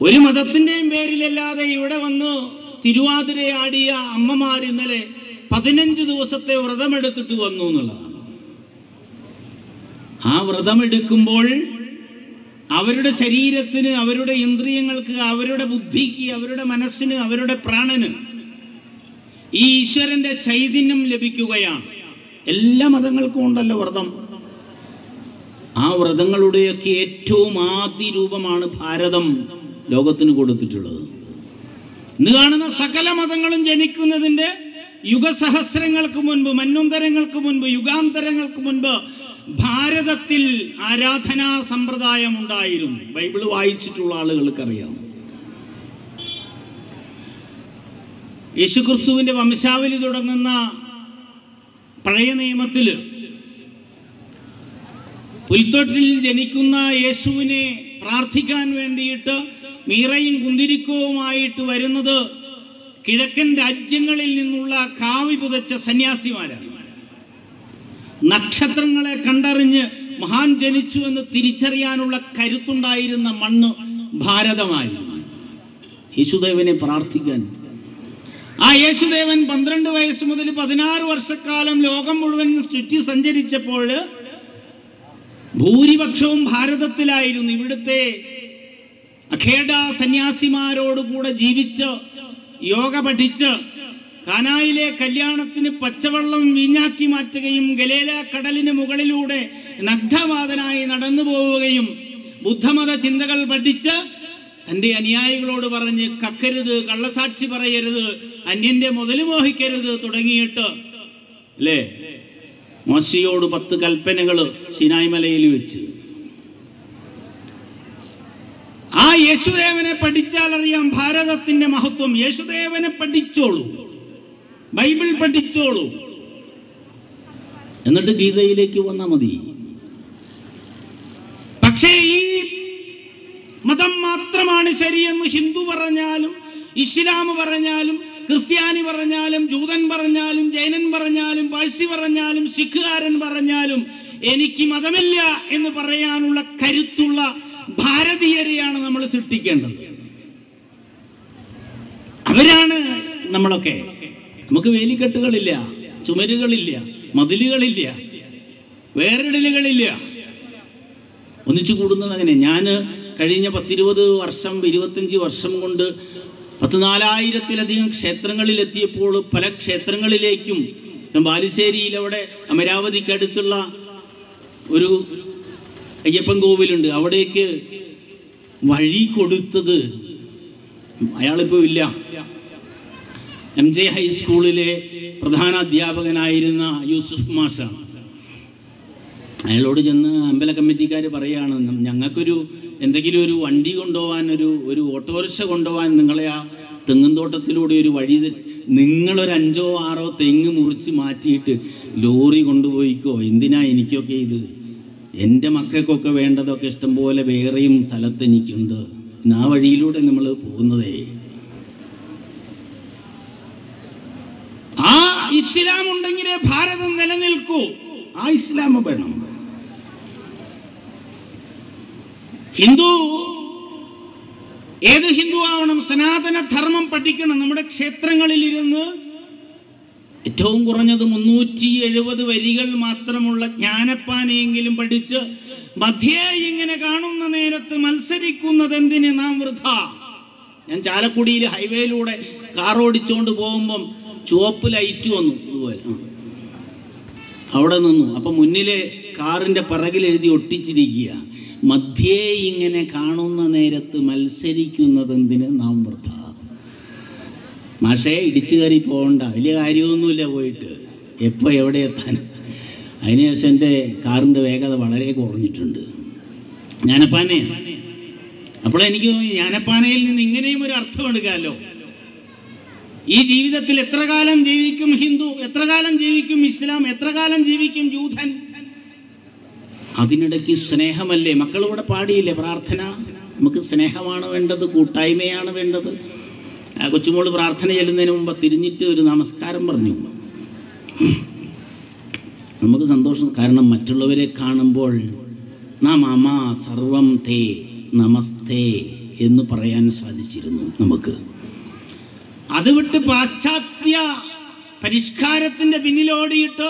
ഒരു മതത്തിൻ്റെയും പേരിലല്ലാതെ ഇവിടെ വന്ന് തിരുവാതിരയാടിയ അമ്മമാർ ഇന്നലെ 15 ദിവസത്തെ വ്രതമെടുത്തിട്ട് വന്നു എന്നുള്ളതാണ്. ആ വ്രതമെടുക്കുമ്പോൾ അവരുടെ ശരീരത്തിന്, അവരുടെ ഇന്ദ്രിയങ്ങൾക്ക്, അവരുടെ ബുദ്ധിക്ക്, അവരുടെ മനസ്സിന്, അവരുടെ പ്രാണന് ഈ ഈശ്വരന്റെ ചൈതന്യം ലഭിക്കുകയാണ്. എല്ലാ മതങ്ങൾക്കും ഉണ്ടല്ലോ വ്രതം. ആ വ്രതങ്ങളുടെയൊക്കെ ഏറ്റവും ആദ്യ രൂപമാണ് ഭാരതം ലോകത്തിന് കൊടുത്തിട്ടുള്ളത്. ഇന്ന് കാണുന്ന സകല മതങ്ങളും ജനിക്കുന്നതിൻ്റെ യുഗസഹസ്രങ്ങൾക്ക് മുൻപ്, മന്വന്തരങ്ങൾക്ക് മുൻപ്, യുഗാന്തരങ്ങൾക്ക് മുൻപ് ഭാരതത്തിൽ ആരാധനാ സമ്പ്രദായം ഉണ്ടായിരുന്നു. ബൈബിള് വായിച്ചിട്ടുള്ള ആളുകൾക്കറിയാം. യേശുക്രിസ്തുവിന്റെ വംശാവലി തുടങ്ങുന്ന പഴയ നിയമത്തിൽ പുൽത്തൊട്ടിൽ ജനിക്കുന്ന യേശുവിനെ പ്രാർത്ഥിക്കാൻ വേണ്ടിയിട്ട് മീറയും കുന്തിരിക്കവുമായിട്ട് വരുന്നത് കിഴക്കൻ രാജ്യങ്ങളിൽ നിന്നുള്ള കാവി പുതച്ച സന്യാസിമാരാണ്. നക്ഷത്രങ്ങളെ കണ്ടറിഞ്ഞ് മഹാൻ ജനിച്ചു എന്ന് തിരിച്ചറിയാനുള്ള കരുത്തുണ്ടായിരുന്ന മണ്ണ് ഭാരതമായിരുന്നു. യേശുദേവനെ പ്രാർത്ഥിക്കാൻ ആ യേശുദേവൻ 12 വയസ്സ് മുതൽ 16 വർഷക്കാലം ലോകം മുഴുവൻ ചുറ്റി സഞ്ചരിച്ചപ്പോൾ ഭൂരിപക്ഷവും ഭാരതത്തിലായിരുന്നു. ഇവിടുത്തെ അഖേഡ സന്യാസിമാരോടുകൂടെ ജീവിച്ച് യോഗ പഠിച്ച് കാനായിലെ കല്യാണത്തിന് പച്ചവെള്ളം വീഞ്ഞാക്കി മാറ്റുകയും ഗലേല കടലിന് മുകളിലൂടെ നഗ്നവാദനായി നടന്നു പോവുകയും ബുദ്ധമത ചിന്തകൾ പഠിച്ച് തൻ്റെ അനുയായികളോട് പറഞ്ഞ് കക്കരുത്, കള്ളസാക്ഷി പറയരുത്, അന്യന്റെ മുതൽ മോഹിക്കരുത് തുടങ്ങിയിട്ട് അല്ലേ മോശയോട് 10 കൽപ്പനകൾ സിനായ് മലയിൽ വെച്ച്. ആ യേശുദേവനെ പഠിച്ചാൽ അറിയാം ഭാരതത്തിന്റെ മഹത്വം. യേശുദേവനെ പഠിച്ചോളൂ, ബൈബിൾ പഠിച്ചോളൂ, എന്നിട്ട് ഗീതയിലേക്ക് വന്നാൽ മതി. പക്ഷേ ഈ മതം മാത്രമാണ് ശരിയെന്ന് ഹിന്ദു പറഞ്ഞാലും, ഇസ്ലാം പറഞ്ഞാലും, ക്രിസ്ത്യാനി പറഞ്ഞാലും, ജൂതൻ പറഞ്ഞാലും, ജൈനൻ പറഞ്ഞാലും, പാഴ്സി പറഞ്ഞാലും, സിഖുകാരൻ പറഞ്ഞാലും എനിക്ക് മതമില്ല എന്ന് പറയാനുള്ള കരുത്തുള്ള ഭാരതീയരെയാണ് നമ്മൾ സൃഷ്ടിക്കേണ്ടത്. അവരാണ് നമ്മളൊക്കെ. നമുക്ക് വേലിക്കെട്ടുകളില്ല, ചുമരുകളില്ല, മതിലുകളില്ല, വേറിടലുകളില്ല. ഒന്നിച്ചു കൂടുന്നത് അങ്ങനെ. ഞാൻ കഴിഞ്ഞ 10-20 വർഷം 25 വർഷം കൊണ്ട് 14,000-ത്തിലധികം ക്ഷേത്രങ്ങളിലെത്തിയപ്പോൾ പല ക്ഷേത്രങ്ങളിലേക്കും, ബാലുശ്ശേരിയിലവിടെ അമരാവതിക്കടുത്തുള്ള ഒരു അയ്യപ്പൻ കോവിലുണ്ട്, അവിടേക്ക് വഴി കൊടുത്തത് അയാളിപ്പോൾ ഇല്ല. MJ ഹൈസ്കൂളിലെ പ്രധാന അധ്യാപകനായിരുന്ന യൂസുഫ് മാഷാണ്. അയാളോട് ചെന്ന് അമ്പല കമ്മിറ്റിക്കാർ പറയുകയാണ്, ഞങ്ങൾക്കൊരു എന്തെങ്കിലും ഒരു വണ്ടി കൊണ്ടുപോകാൻ, ഒരു ഓട്ടോറിക്ഷ കൊണ്ടുപോകാൻ നിങ്ങളെ ആ തെങ്ങുംതോട്ടത്തിലൂടെ ഒരു വഴി, നിങ്ങളൊരു 5-6 തെങ്ങ് മുറിച്ച് മാറ്റിയിട്ട് ലോറി കൊണ്ടുപോയിക്കോ, എന്തിനാ എനിക്കൊക്കെ ഇത്, എൻ്റെ മക്കൾക്കൊക്കെ വേണ്ടതൊക്കെ ഇഷ്ടംപോലെ വേറെയും സ്ഥലത്ത് എനിക്കുണ്ട്. ആ വഴിയിലൂടെ നമ്മൾ പോകുന്നതേ. ആ ഇസ്ലാം ഉണ്ടെങ്കിലേ ഭാരതം നിലനിൽക്കൂ. ആ ഇസ്ലാം വേണം. ഹിന്ദു ഏത് ഹിന്ദു ആവണം, സനാതന ധർമ്മം പഠിക്കണം. നമ്മുടെ ക്ഷേത്രങ്ങളിൽ ഇരുന്ന് ഏറ്റവും കുറഞ്ഞത് 370 വരികൾ മാത്രമുള്ള ജ്ഞാനപ്പാനയെങ്കിലും പഠിച്ച് മധ്യേ ഇങ്ങനെ കാണുന്ന നേരത്ത് മത്സരിക്കുന്നത് എന്തിന്, നാം വൃഥ. ഞാൻ ചാലക്കുടിയിൽ ഹൈവേയിലൂടെ കാർ ഓടിച്ചുകൊണ്ട് പോകുമ്പം ചുവപ്പ് ലൈറ്റ് വന്നു, ഇതുപോലെ അവിടെ നിന്നു. അപ്പം മുന്നിലെ കാറിൻ്റെ പിറകിൽ എഴുതി ഒട്ടിച്ചിരിക്കുക, മധ്യേ ഇങ്ങനെ കാണുന്ന നേരത്ത് മത്സരിക്കുന്നത് എന്തിന്, നാം വൃഥ. മാഷേ ഇടിച്ചു കയറി പോകണ്ട, വലിയ കാര്യമൊന്നുമില്ല പോയിട്ട്, എപ്പോൾ എവിടെ എത്താൻ. അതിനുശേഷം എൻ്റെ കാറിൻ്റെ വേഗത വളരെ കുറഞ്ഞിട്ടുണ്ട്. ജ്ഞാനപ്പാനയാണ്. അപ്പോൾ എനിക്ക് തോന്നി ജ്ഞാനപ്പാനയിൽ നിന്ന് ഇങ്ങനെയും ഒരു അർത്ഥം എടുക്കാമല്ലോ. ഈ ജീവിതത്തിൽ എത്ര കാലം ജീവിക്കും ഹിന്ദു, എത്ര കാലം ജീവിക്കും ഇസ്ലാം, എത്ര കാലം ജീവിക്കും ജൂതൻ? അതിനിടയ്ക്ക് സ്നേഹമല്ലേ. മക്കളിവിടെ പാടിയില്ലേ പ്രാർത്ഥന? നമുക്ക് സ്നേഹമാണ് വേണ്ടത്, കൂട്ടായ്മയാണ് വേണ്ടത്. കൊച്ചുമോള് പ്രാർത്ഥന ചെല്ലുന്നതിന് മുമ്പ് തിരിഞ്ഞിട്ട് ഒരു നമസ്കാരം പറഞ്ഞു. നമുക്ക് സന്തോഷം. കാരണം മറ്റുള്ളവരെ കാണുമ്പോൾ നാം അമാ സർവം തേ നമസ്തേ എന്ന് പറയാൻ സാധിച്ചിരുന്നു നമുക്ക്. അത് വിട്ട് പാശ്ചാത്യ പരിഷ്കാരത്തിൻ്റെ പിന്നിലോടിയിട്ട്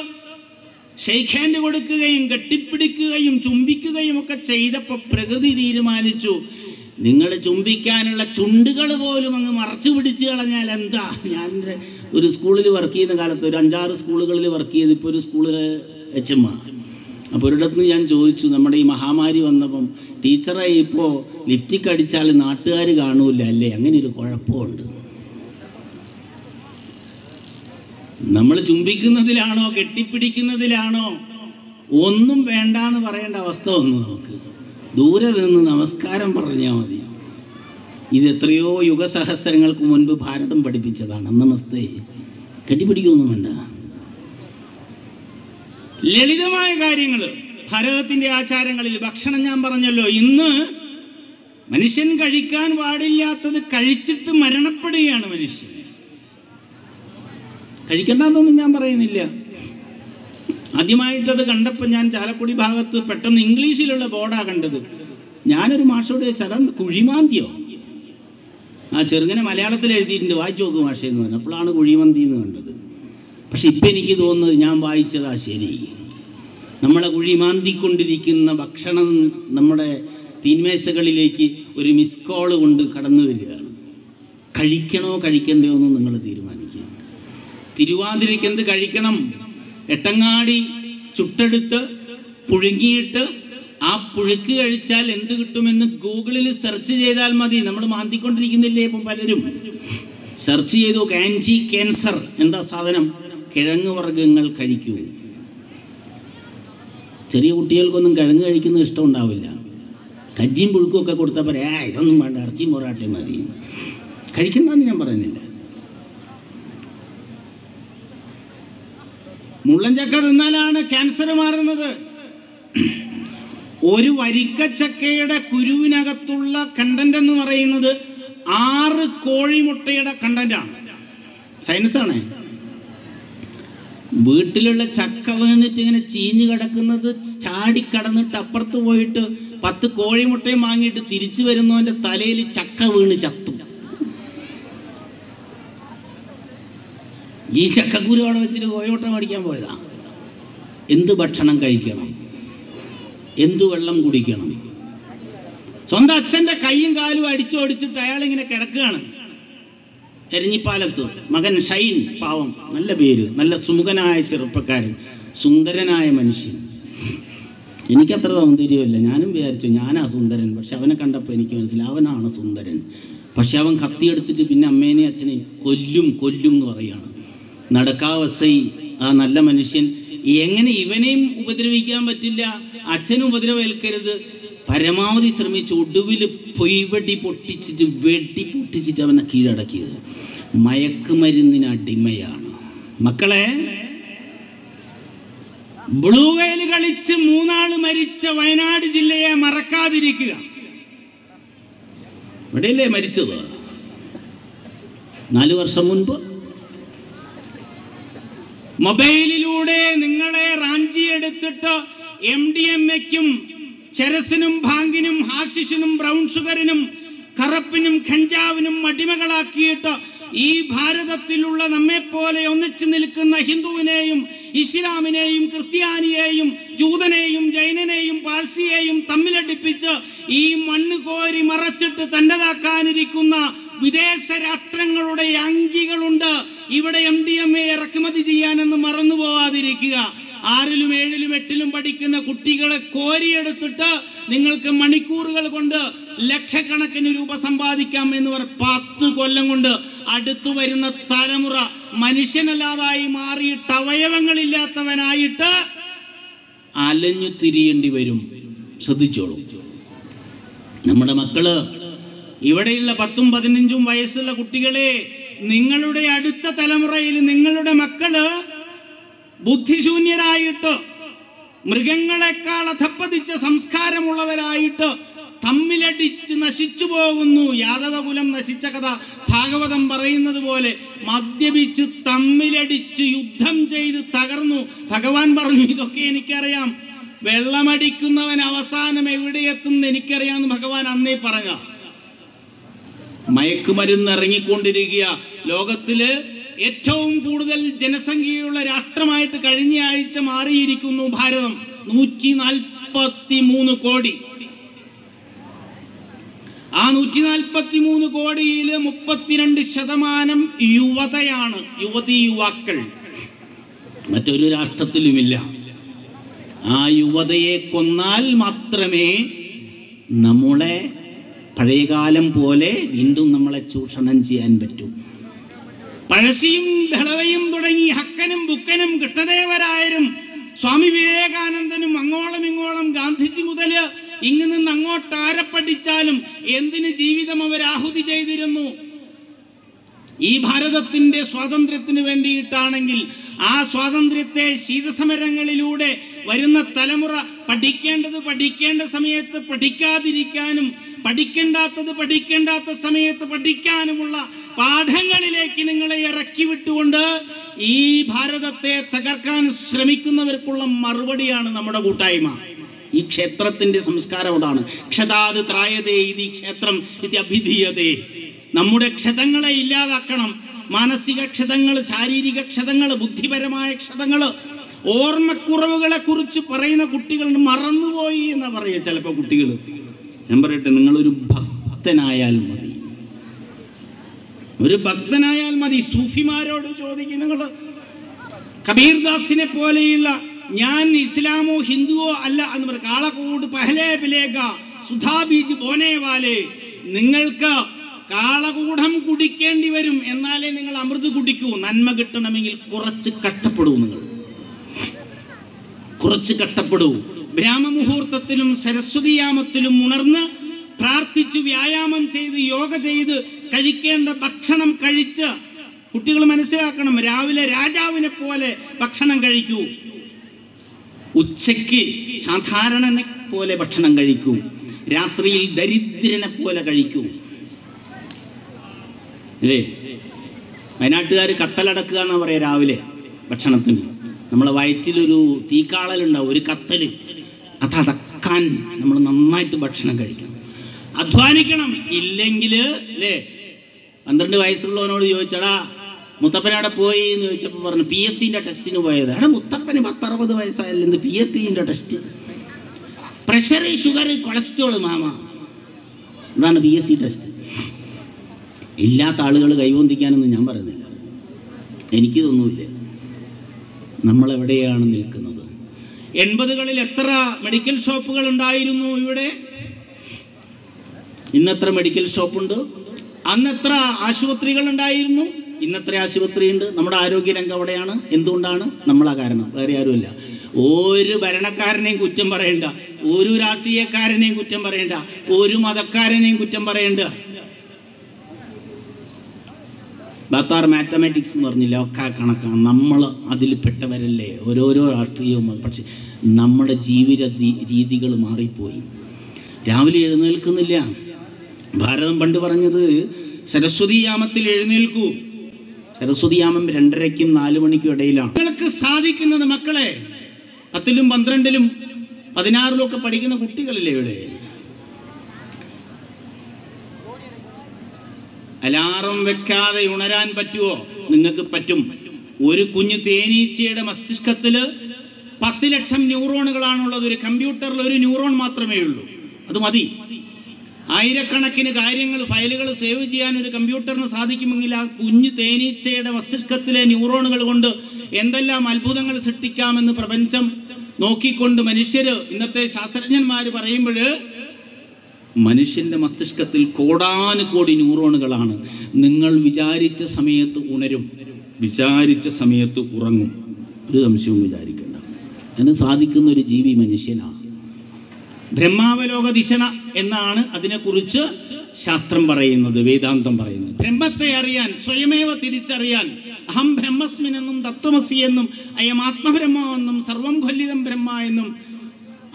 ഷെയ്ക്ക് ഹാൻഡ് കൊടുക്കുകയും കെട്ടിപ്പിടിക്കുകയും ചുംബിക്കുകയും ഒക്കെ ചെയ്തപ്പോൾ പ്രകൃതി തീരുമാനിച്ചു, നിങ്ങൾ ചുംബിക്കാനുള്ള ചുണ്ടുകൾ പോലും അങ്ങ് മറച്ചു പിടിച്ച് കളഞ്ഞാൽ എന്താ. ഞാൻ ഒരു സ്കൂളിൽ വർക്ക് ചെയ്യുന്ന കാലത്ത് ഒരു 5-6 സ്കൂളുകളിൽ വർക്ക് ചെയ്ത് ഇപ്പോൾ ഒരു സ്കൂളിൽ HM. അപ്പോൾ ഒരിടത്ത് ഞാൻ ചോദിച്ചു, നമ്മുടെ ഈ മഹാമാരി വന്നപ്പം ടീച്ചറെ ഇപ്പോൾ ലിപ്സ്റ്റിക് അടിച്ചാൽ നാട്ടുകാർ കാണൂല അല്ലേ, അങ്ങനെ ഒരു കുഴപ്പമുണ്ട്. നമ്മൾ ചുംബിക്കുന്നതിലാണോ കെട്ടിപ്പിടിക്കുന്നതിലാണോ ഒന്നും വേണ്ടാന്ന് പറയേണ്ട അവസ്ഥ വന്നു നമുക്ക്. ദൂരെ നിന്ന് നമസ്കാരം പറഞ്ഞാൽ മതി. ഇത് എത്രയോ യുഗസഹസ്രങ്ങൾക്ക് മുൻപ് ഭാരതം പഠിപ്പിച്ചതാണ്. നമസ്തേ, കെട്ടിപ്പിടിക്കൊന്നും വേണ്ട. ലളിതമായ കാര്യങ്ങൾ ഭാരതത്തിൻ്റെ ആചാരങ്ങളിൽ. ഭക്ഷണം ഞാൻ പറഞ്ഞല്ലോ, ഇന്ന് മനുഷ്യൻ കഴിക്കാൻ പാടില്ലാത്തത് കഴിച്ചിട്ട് മരണപ്പെടുകയാണ് മനുഷ്യൻ. കഴിക്കണ്ടെന്നൊന്നും ഞാൻ പറയുന്നില്ല. ആദ്യമായിട്ടത് കണ്ടപ്പോൾ ഞാൻ ചാലക്കുടി ഭാഗത്ത് പെട്ടെന്ന് ഇംഗ്ലീഷിലുള്ള ബോർഡാണ് കണ്ടത്. ഞാനൊരു മാഷോട് ചോദിച്ചാൽ കുഴിമാന്തിയോ? ആ ചെറുങ്ങനെ മലയാളത്തിൽ എഴുതിയിട്ടുണ്ട്, വായിച്ചു നോക്കും മാഷയെന്ന് പറഞ്ഞു. അപ്പോഴാണ് കുഴിമന്തി എന്ന് കണ്ടത്. പക്ഷെ ഇപ്പം എനിക്ക് തോന്നുന്നത് ഞാൻ വായിച്ചതാ ശരി. നമ്മളെ കുഴിമാന്തിക്കൊണ്ടിരിക്കുന്ന ഭക്ഷണം നമ്മുടെ തീന്മേശകളിലേക്ക് ഒരു മിസ് കോൾ കൊണ്ട് കടന്നു വരികയാണ്. കഴിക്കണോ കഴിക്കണ്ടയോ എന്ന് നിങ്ങൾ തീരുമാനിക്കുക. തിരുവാതിരയ്ക്ക് എന്ത് കഴിക്കണം? എട്ടങ്ങാടി ചുട്ടെടുത്ത് പുഴുങ്ങിയിട്ട് ആ പുഴുക്ക് കഴിച്ചാൽ എന്ത് കിട്ടുമെന്ന് ഗൂഗിളിൽ സെർച്ച് ചെയ്താൽ മതി. നമ്മൾ മാന്തിക്കൊണ്ടിരിക്കുന്നില്ലേ ഇപ്പം പലരും? സെർച്ച് ചെയ്തു, ആൻറ്റി ക്യാൻസർ. എന്താ സാധനം? കിഴങ്ങ് വർഗ്ഗങ്ങൾ കഴിക്കൂ. ചെറിയ കുട്ടികൾക്കൊന്നും കിഴങ്ങ് കഴിക്കുന്നത് ഇഷ്ടമുണ്ടാവില്ല. കജ്ജിയും പുഴുക്കും ഒക്കെ കൊടുത്താൽ പറയാ ഇതൊന്നും വേണ്ട, ഇറച്ചിയും പൊറാട്ടയും മതി. കഴിക്കണ്ടെന്ന് ഞാൻ പറയുന്നില്ല. മുള്ളൻചക്ക തിന്നാലാണ് ക്യാൻസർ മാറുന്നത്. ഒരു വരിക്കച്ചക്കയുടെ കുരുവിനകത്തുള്ള കണ്ടന്റ് എന്ന് പറയുന്നത് 6 കോഴിമുട്ടയുടെ കണ്ടന്റാണ്. സയൻസാണ്. വീട്ടിലുള്ള ചക്ക വീണിട്ട് ഇങ്ങനെ ചീഞ്ഞ് കിടക്കുന്നത് ചാടിക്കടന്നിട്ട് അപ്പുറത്ത് പോയിട്ട് 10 കോഴിമുട്ടയും വാങ്ങിയിട്ട് തിരിച്ചു വരുന്നവൻ്റെ തലയിൽ ചക്ക വീണ് ചത്തു. ഈ ചക്കക്കുരു അവിടെ വെച്ചിട്ട് കോഴിമുട്ട മേടിക്കാൻ പോയതാ. എന്ത് ഭക്ഷണം കഴിക്കണം, എന്തു വെള്ളം കുടിക്കണം? സ്വന്തം അച്ഛൻ്റെ കൈയും കാലും അടിച്ചോടിച്ചിട്ട് അയാളിങ്ങനെ കിടക്കുകയാണ് എരഞ്ഞിപ്പാലത്ത്. മകൻ ഷൈൻ, പാവം, നല്ല പേര്, നല്ല സുമുഖനായ ചെറുപ്പക്കാരൻ, സുന്ദരനായ മനുഷ്യൻ. എനിക്കത്ര സൗന്ദര്യമില്ല. ഞാനും വിചാരിച്ചു ഞാനാ സുന്ദരൻ. പക്ഷെ അവനെ കണ്ടപ്പോൾ എനിക്ക് മനസ്സിലായി അവനാണ് സുന്ദരൻ. പക്ഷെ അവൻ കത്തിയെടുത്തിട്ട് പിന്നെ അമ്മേനെയും അച്ഛനെയും കൊല്ലും എന്ന് പറയുകയാണ്. നടക്കാവസൈ ആ നല്ല മനുഷ്യൻ എങ്ങനെ ഇവനെയും ഉപദ്രവിക്കാൻ പറ്റില്ല, അച്ഛനും ഉപദ്രവേൽക്കരുത്, പരമാവധി ശ്രമിച്ചു. ഒടുവിൽ വെടി പൊട്ടിച്ചിട്ട് അവനെ കീഴടക്കിയത്. മയക്കുമരുന്നിന് അടിമയാണ്. മക്കളെ, ബ്ലൂ വെയിൽ കളിച്ച് 3 ആള് മരിച്ച വയനാട് ജില്ലയെ മറക്കാതിരിക്കുക. ഇവിടെയല്ലേ മരിച്ചത്? 4 വർഷം മുൻപ് മൊബൈലിലൂടെ നിങ്ങളെ റാഞ്ചിയെടുത്തിട്ട് MDMA-ക്കും ചെരസിനും ഭാങ്കിനും ഹാഷിഷിനും ബ്രൗൺ ഷുഗറിനും കറപ്പിനും ഖഞ്ചാവിനും അടിമകളാക്കിയിട്ട് ഈ ഭാരതത്തിലുള്ള നമ്മെപ്പോലെ ഒന്നിച്ചു നിൽക്കുന്ന ഹിന്ദുവിനെയും ഇസ്ലാമിനെയും ക്രിസ്ത്യാനിയെയും ജൂതനെയും ജൈനനെയും പാഴ്സിയെയും തമ്മിലടിപ്പിച്ച് ഈ മണ്ണ് കോരി മറച്ചിട്ട് തൻ്റെതാക്കാനിരിക്കുന്ന വിദേശ രാഷ്ട്രങ്ങളുടെ അങ്കികളുണ്ട് ഇവിടെ MDMA ഇറക്കുമതി ചെയ്യാനെന്ന് മറന്നു പോവാതിരിക്കുക. 6ലും 7ലും 8ലും പഠിക്കുന്ന കുട്ടികളെ കോരിയെടുത്തിട്ട് നിങ്ങൾക്ക് മണിക്കൂറുകൾ കൊണ്ട് ലക്ഷക്കണക്കിന് രൂപ സമ്പാദിക്കാം എന്ന് പറഞ്ഞ് 10 കൊല്ലം കൊണ്ട് അടുത്തു വരുന്ന തലമുറ മനുഷ്യനല്ലാതായി മാറിയിട്ട് അവയവങ്ങളില്ലാത്തവനായിട്ട് അലഞ്ഞു തിരിയേണ്ടി വരും. ശ്രദ്ധിച്ചോളൂ. നമ്മുടെ മക്കള്, ഇവിടെയുള്ള 10ഉം 15ഉം വയസ്സുള്ള കുട്ടികളെ, നിങ്ങളുടെ അടുത്ത തലമുറയിൽ നിങ്ങളുടെ മക്കള് ബുദ്ധിശൂന്യരായിട്ട് മൃഗങ്ങളെക്കാൾ അധപ്പതിച്ച സംസ്കാരമുള്ളവരായിട്ട് തമ്മിലടിച്ച് നശിച്ചു പോകുന്നു. യാദവകുലം നശിച്ച കഥ ഭാഗവതം പറയുന്നത് പോലെ മദ്യപിച്ച് തമ്മിലടിച്ച് യുദ്ധം ചെയ്ത് തകർന്നു. ഭഗവാൻ പറഞ്ഞു, ഇതൊക്കെ എനിക്കറിയാം, വെള്ളമടിക്കുന്നവൻ അവസാനം എവിടെ എത്തും എന്ന് എനിക്കറിയാമെന്ന് ഭഗവാൻ അന്നേ പറഞ്ഞ. മയക്കുമരുന്ന് ഇറങ്ങിക്കൊണ്ടിരിക്കുക. ലോകത്തില് ഏറ്റവും കൂടുതൽ ജനസംഖ്യയുള്ള രാഷ്ട്രമായിട്ട് കഴിഞ്ഞ ആഴ്ച മാറിയിരിക്കുന്നു ഭാരതം. 143 കോടി. ആ 143 കോടിയിൽ 32% യുവതയാണ്, യുവതീ യുവാക്കൾ. മറ്റൊരു രാഷ്ട്രത്തിലുമില്ല. ആ യുവതയെ കൊന്നാൽ മാത്രമേ നമ്മളെ പഴയകാലം പോലെ വീണ്ടും നമ്മളെ ചൂഷണം ചെയ്യാൻ പറ്റൂ. പഴശ്ശിയും ദളവയും തുടങ്ങി ഹക്കനും ബുക്കനും കൃഷ്ണദേവരായരും സ്വാമി വിവേകാനന്ദനും അങ്ങോളം ഇങ്ങോളം ഗാന്ധിജി മുതൽ ഇങ്ങ് നിന്ന് അങ്ങോട്ട് ആരെ പഠിച്ചാലും എന്തിന് ജീവിതം അവർ ആഹുതി ചെയ്തിരുന്നു? ഈ ഭാരതത്തിന്റെ സ്വാതന്ത്ര്യത്തിന് വേണ്ടിയിട്ടാണെങ്കിൽ ആ സ്വാതന്ത്ര്യത്തെ ശീതസമരങ്ങളിലൂടെ വരുന്ന തലമുറ പഠിക്കേണ്ടത് പഠിക്കേണ്ട സമയത്ത് പഠിക്കാതിരിക്കാനും പഠിക്കേണ്ടാത്ത സമയത്ത് പഠിക്കാനുമുള്ള പാഠങ്ങളിലേക്ക് നിങ്ങളെ ഇറക്കി വിട്ടുകൊണ്ട് ഈ ഭാരതത്തെ തകർക്കാൻ ശ്രമിക്കുന്നവർക്കുള്ള മറുപടിയാണ് നമ്മുടെ കൂട്ടായ്മ. ഈ ക്ഷേത്രത്തിന്റെ സംസ്കാരം അതാണ്. ക്ഷതാത് ത്രായതേ ഇതി ക്ഷേത്രം ഇതി അഭിധീയതേ. നമ്മുടെ ക്ഷതങ്ങളെ ഇല്ലാതാക്കണം. മാനസിക ക്ഷതങ്ങൾ, ശാരീരിക ക്ഷതങ്ങൾ, ബുദ്ധിപരമായ ക്ഷതങ്ങൾ, ഓർമ്മക്കുറവുകളെ കുറിച്ച് പറയുന്ന കുട്ടികൾ മറന്നുപോയി എന്ന് പറയുക ചിലപ്പോൾ കുട്ടികൾ. ഞാൻ പറയട്ടെ, നിങ്ങളൊരു ഭക്തനായാൽ മതി, ഒരു ഭക്തനായാൽ മതി. സൂഫിമാരോട് ചോദിക്കും നിങ്ങൾ. കബീർദാസിനെ പോലെയുള്ള ഞാൻ ഇസ്ലാമോ ഹിന്ദുവോ അല്ല എന്ന് പറയും. കാളകൂട് പഹലേ പിലേക സുധാ ബീജ് ബോനെ വാലേ. നിങ്ങൾക്ക് കാളകൂടം കുടിക്കേണ്ടി വരും, എന്നാലേ നിങ്ങൾ അമൃത് കുടിക്കൂ. നന്മ കിട്ടണമെങ്കിൽ കുറച്ച് കഷ്ടപ്പെടൂ. നിങ്ങൾ കുറച്ച് കഷ്ടപ്പെടൂ. ബ്രാഹ്മമുഹൂർത്തത്തിലും സരസ്വതിയാമത്തിലും ഉണർന്ന് പ്രാർത്ഥിച്ചു വ്യായാമം ചെയ്ത് യോഗ ചെയ്ത് കഴിക്കേണ്ട ഭക്ഷണം കഴിച്ച് കുട്ടികൾ മനസ്സിലാക്കണം. രാവിലെ രാജാവിനെ പോലെ ഭക്ഷണം കഴിക്കൂ, ഉച്ചയ്ക്ക് സാധാരണനെ പോലെ ഭക്ഷണം കഴിക്കൂ, രാത്രിയിൽ ദരിദ്രനെ പോലെ കഴിക്കൂ. അല്ലേ? വയനാട്ടുകാർ കത്തലടക്കുക എന്നാ പറയാ രാവിലെ ഭക്ഷണത്തിന്. നമ്മളെ വയറ്റിലൊരു തീക്കാളലുണ്ടാവും, ഒരു കത്തല്. അതടക്കാൻ നമ്മൾ നന്നായിട്ട് ഭക്ഷണം കഴിക്കണം, അധ്വാനിക്കണം. ഇല്ലെങ്കിൽ അല്ലേ, 12 വയസ്സുള്ളവനോട് ചോദിച്ചടാ മുത്തപ്പനവിടെ പോയി എന്ന് ചോദിച്ചപ്പോൾ പറഞ്ഞു PSCന്റെ ടെസ്റ്റിന് പോയത്. അവിടെ മുത്തപ്പന് 10-60 വയസ്സായാലും എന്ത് PSCന്റെ ടെസ്റ്റ്? പ്രഷർ, ഷുഗർ, കൊളസ്ട്രോൾ മാമ, അതാണ് PSC ടെസ്റ്റ്. ഇല്ലാത്ത ആളുകൾ കൈവന്തിക്കാനൊന്നും ഞാൻ പറയുന്നില്ല, എനിക്കിതൊന്നുമില്ല. നമ്മളെവിടെയാണ് നിൽക്കുന്നത്? 80കളിൽ എത്ര മെഡിക്കൽ ഷോപ്പുകൾ ഉണ്ടായിരുന്നു ഇവിടെ? ഇന്നെത്ര മെഡിക്കൽ ഷോപ്പുണ്ട്? അന്നെത്ര ആശുപത്രികൾ ഉണ്ടായിരുന്നു? ഇന്നത്ര ആശുപത്രിയുണ്ട്? നമ്മുടെ ആരോഗ്യരംഗം അവിടെയാണ്. എന്തുകൊണ്ടാണ്? നമ്മളാ കാരണം, വേറെ ആരുമില്ല. ഒരു ഭരണക്കാരനെയും കുറ്റം പറയണ്ട, ഒരു രാഷ്ട്രീയക്കാരനെയും കുറ്റം പറയണ്ട, ഒരു മതക്കാരനെയും കുറ്റം പറയണ്ട. ബാത്താർ മാത്തമാറ്റിക്സ് എന്ന് പറഞ്ഞില്ല, ഒക്കെ കണക്കാണ്. നമ്മൾ അതിൽ പെട്ടവരല്ലേ, ഓരോരോ രാഷ്ട്രീയവും. പക്ഷെ നമ്മുടെ ജീവിത രീതികൾ മാറിപ്പോയി. രാവിലെ എഴുന്നേൽക്കുന്നില്ല. ഭാരതം പണ്ട് പറഞ്ഞത് സരസ്വതിയാമത്തിൽ എഴുന്നേൽക്കൂ. സരസ്വതിയാമം 2:30ക്കും 4 മണിക്കും ഇടയിലാണ്. നിങ്ങൾക്ക് സാധിക്കുന്നത് മക്കളെ, 10ലും 12ലും 16ലും ഒക്കെ പഠിക്കുന്ന കുട്ടികളില്ലേ ഇവിടെ? അലാറം വെക്കാതെ ഉണരാൻ പറ്റുമോ? നിങ്ങൾക്ക് പറ്റും. ഒരു കുഞ്ഞു തേനീച്ചയുടെ മസ്തിഷ്കത്തിൽ 10 ലക്ഷം ന്യൂറോണുകളാണുള്ളത്. ഒരു കമ്പ്യൂട്ടറിൽ ഒരു ന്യൂറോൺ മാത്രമേ ഉള്ളൂ, അത് മതി. ആയിരക്കണക്കിന് കാര്യങ്ങൾ, ഫയലുകൾ സേവ് ചെയ്യാൻ ഒരു കമ്പ്യൂട്ടറിന് സാധിക്കുമെങ്കിൽ ആ കുഞ്ഞു തേനീച്ചയുടെ മസ്തിഷ്കത്തിലെ ന്യൂറോണുകൾ കൊണ്ട് എന്തെല്ലാം അത്ഭുതങ്ങൾ സൃഷ്ടിക്കാമെന്ന് പ്രപഞ്ചം നോക്കിക്കൊണ്ട് മനുഷ്യര്, ഇന്നത്തെ ശാസ്ത്രജ്ഞന്മാർ പറയുമ്പോൾ മനുഷ്യന്റെ മസ്തിഷ്കത്തിൽ കോടാനുകോടി ന്യൂറോണുകളാണ്. നിങ്ങൾ വിചാരിച്ച സമയത്ത് ഉണരും, വിചാരിച്ച സമയത്ത് ഉറങ്ങും. ഒരു സംശയവും വിചാരിക്കേണ്ട. അതിന് സാധിക്കുന്ന ഒരു ജീവി മനുഷ്യനാണ്. ബ്രഹ്മാവലോക ദിശണ എന്നാണ് അതിനെക്കുറിച്ച് ശാസ്ത്രം പറയുന്നത്, വേദാന്തം പറയുന്നത്. ബ്രഹ്മത്തെ അറിയാൻ, സ്വയമേവ തിരിച്ചറിയാൻ, അഹം ബ്രഹ്മസ്മിൻ എന്നും തത്വമസി എന്നും അയം ആത്മബ്രഹ്മ എന്നും സർവം ഖല്ലിതം ബ്രഹ്മ എന്നും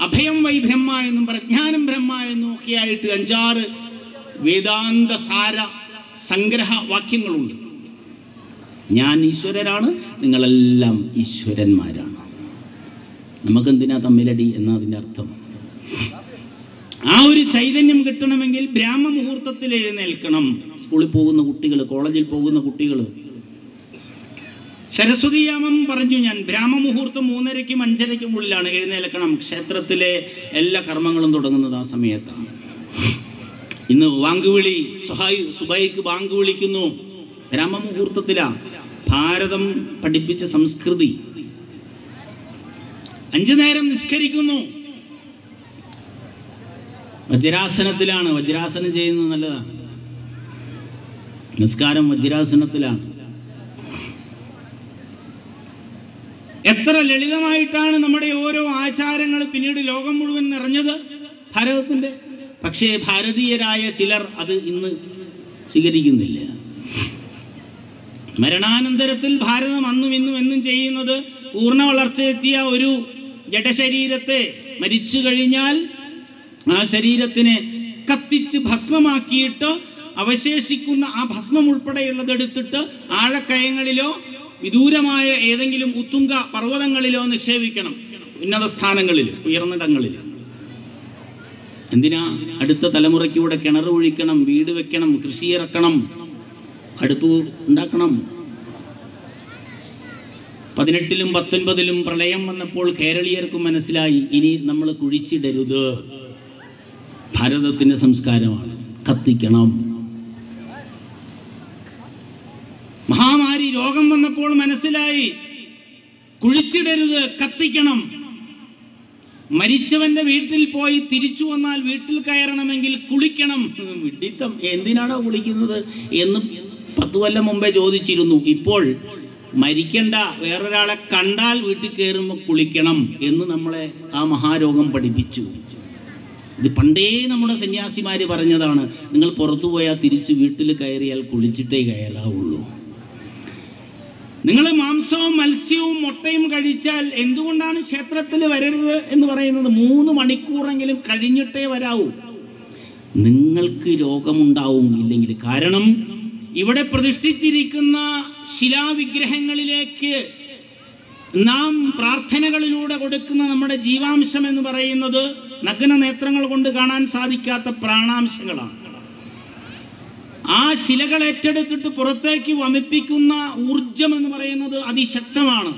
അഭയം വൈ ബ്രഹ്മ എന്നും പ്രജ്ഞാനം ബ്രഹ്മ എന്നും ഒക്കെയായിട്ട് 5-6 വേദാന്ത സാര സംഗ്രഹ വാക്യങ്ങളുണ്ട്. ഞാൻ ഈശ്വരനാണ്, നിങ്ങളെല്ലാം ഈശ്വരന്മാരാണ്. നമുക്കെന്തിനാ തമ്മിലടി എന്നാ അതിൻ്റെ അർത്ഥം. ആ ഒരു ചൈതന്യം കിട്ടണമെങ്കിൽ ബ്രാഹ്മ മുഹൂർത്തത്തിൽ എഴുന്നേൽക്കണം. സ്കൂളിൽ പോകുന്ന കുട്ടികൾ, കോളേജിൽ പോകുന്ന കുട്ടികൾ, സരസ്വതിയാമം പറഞ്ഞു ഞാൻ. ബ്രാഹ്മ മുഹൂർത്തം 3:30-ക്കും 5:30-ക്കും ഉള്ളിലാണ് എഴുന്നേൽക്കണം. ക്ഷേത്രത്തിലെ എല്ലാ കർമ്മങ്ങളും തുടങ്ങുന്നത് ആ സമയത്താണ്. ഇന്ന് വാങ്കുവിളി, സുബൈക്ക് ബാങ്ക് വിളിക്കുന്നു, ബ്രാഹ്മ മുഹൂർത്തത്തിലാണ്. ഭാരതം പഠിപ്പിച്ച സംസ്കൃതി. 5 നേരം നിസ്കരിക്കുന്നു, വജ്രാസനത്തിലാണ്. വജ്രാസനം ചെയ്യുന്നത് നല്ലതാണ്. നിസ്കാരം വജ്രാസനത്തിലാണ്. എത്ര ലളിതമായിട്ടാണ് നമ്മുടെ ഓരോ ആചാരങ്ങൾ പിന്നീട് ലോകം മുഴുവൻ നിറഞ്ഞത് ഭാരതത്തിൻ്റെ. പക്ഷേ ഭാരതീയരായ ചിലർ അത് ഇന്ന് സ്വീകരിക്കുന്നില്ല. മരണാനന്തരത്തിൽ ഭാരതം അന്നും ഇന്നും എന്നും ചെയ്യുന്നത് പൂർണ്ണ വളർച്ചയെത്തിയ ഒരു ജഡശരീരത്തെ മരിച്ചു കഴിഞ്ഞാൽ ആ ശരീരത്തിനെ കത്തിച്ച് ഭസ്മമാക്കിയിട്ട് അവശേഷിക്കുന്ന ആ ഭസ്മം ഉൾപ്പെടെയുള്ളത് എടുത്തിട്ട് ആഴക്കയങ്ങളിലോ വിദൂരമായ ഏതെങ്കിലും ഉത്തുംഗ പർവ്വതങ്ങളിലോ നിക്ഷേപിക്കണം. ഉന്നത സ്ഥാനങ്ങളിൽ, ഉയർന്നിടങ്ങളിൽ. എന്തിനാ? അടുത്ത തലമുറയ്ക്ക് ഇവിടെ കിണർ ഒഴിക്കണം, വീട് വെക്കണം, കൃഷി ഇറക്കണം, അടുപ്പ് ഉണ്ടാക്കണം. 18-ലും 19-ലും പ്രളയം വന്നപ്പോൾ കേരളീയർക്ക് മനസ്സിലായി, ഇനി നമ്മൾ കുഴിച്ചിടരുത്. ഭാരതത്തിൻ്റെ സംസ്കാരമാണ്, കത്തിക്കണം. മഹാമാരി രോഗം വന്നപ്പോൾ മനസ്സിലായി, കുഴിച്ചിടരുത്, കത്തിക്കണം. മരിച്ചവന്റെ വീട്ടിൽ പോയി തിരിച്ചു വന്നാൽ വീട്ടിൽ കയറണമെങ്കിൽ കുളിക്കണം. വിഡിത്തം, എന്തിനാണോ കുളിക്കുന്നത് എന്ന് 10 കൊല്ലം മുമ്പേ ചോദിച്ചിരുന്നു. ഇപ്പോൾ മരിക്കണ്ട, വേറൊരാളെ കണ്ടാൽ വീട്ടിൽ കയറുമ്പോൾ കുളിക്കണം എന്ന് നമ്മളെ ആ മഹാരോഗം പഠിപ്പിച്ചു. ഇത് പണ്ടേ നമ്മുടെ സന്യാസിമാർ പറഞ്ഞതാണ്. നിങ്ങൾ പുറത്തു പോയാൽ തിരിച്ച് വീട്ടിൽ കയറിയാൽ കുളിച്ചിട്ടേ കയറാവുള്ളൂ. നിങ്ങൾ മാംസവും മത്സ്യവും മുട്ടയും കഴിച്ചാൽ എന്തുകൊണ്ടാണ് ക്ഷേത്രത്തിൽ വരരുത് എന്ന് പറയുന്നത്? 3 മണിക്കൂറെങ്കിലും കഴിഞ്ഞിട്ടേ വരാവൂ. നിങ്ങൾക്ക് രോഗമുണ്ടാവും ഇല്ലെങ്കിൽ. കാരണം ഇവിടെ പ്രതിഷ്ഠിച്ചിരിക്കുന്ന ശിലാവിഗ്രഹങ്ങളിലേക്ക് നാം പ്രാർത്ഥനകളിലൂടെ കൊടുക്കുന്ന നമ്മുടെ ജീവാംശം എന്ന് പറയുന്നത് നഗ്ന നേത്രങ്ങൾ കൊണ്ട് കാണാൻ സാധിക്കാത്ത പ്രാണാംശങ്ങളാണ്. ആ ശിലകൾ ഏറ്റെടുത്തിട്ട് പുറത്തേക്ക് വമിപ്പിക്കുന്ന ഊർജം എന്ന് പറയുന്നത് അതിശക്തമാണ്.